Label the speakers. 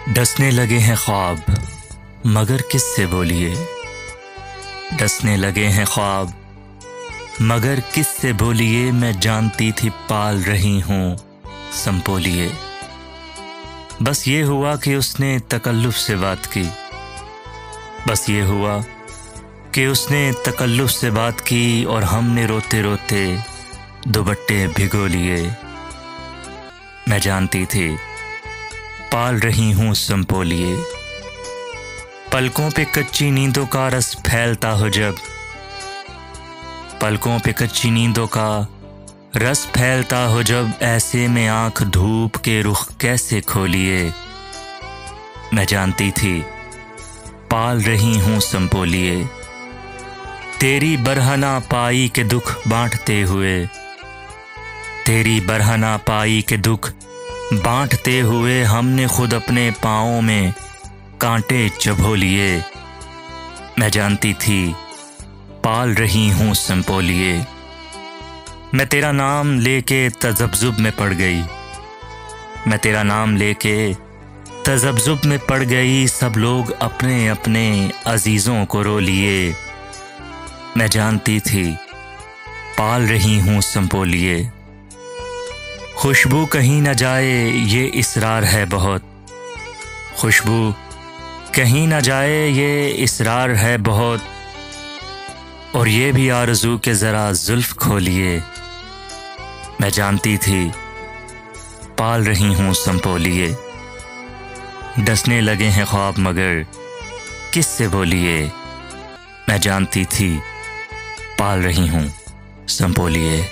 Speaker 1: डसने लगे हैं ख्वाब मगर किससे बोलिए। डसने लगे हैं ख्वाब मगर किससे बोलिए। मैं जानती थी पाल रही हूँ संपोलिए। बस ये हुआ कि उसने तकल्लुफ से बात की। बस ये हुआ कि उसने तकल्लुफ से बात की और हमने रोते रोते दुपट्टे भिगो लिए। मैं जानती थी पाल रही हूँ संपोलिए। पलकों पे कच्ची नींदों का रस फैलता हो जब, पलकों पे कच्ची नींदों का रस फैलता हो जब, ऐसे में आंख धूप के रुख कैसे खोलिए। मैं जानती थी पाल रही हूँ संपोलिए। तेरी बरहना पाई के दुख बांटते हुए, तेरी बरहना पाई के दुख बांटते हुए, हमने खुद अपने पाँवों में कांटे चबो लिए। मैं जानती थी पाल रही हूँ संपोलिए। मैं तेरा नाम लेके तज़ब्ज़ुब में पड़ गई। मैं तेरा नाम लेके तज़ब्ज़ुब में पड़ गई। सब लोग अपने अपने अजीज़ों को रो लिए। मैं जानती थी पाल रही हूँ संपोलिए। खुशबू कहीं न जाए ये इसरार है बहुत, खुशबू कहीं न जाए ये इसरार है बहुत, और ये भी आरज़ू के ज़रा जुल्फ़ खोलिए। मैं जानती थी पाल रही हूँ संपोलिए। डसने लगे हैं ख्वाब मगर किससे बोलिए। मैं जानती थी पाल रही हूँ संपोलिए।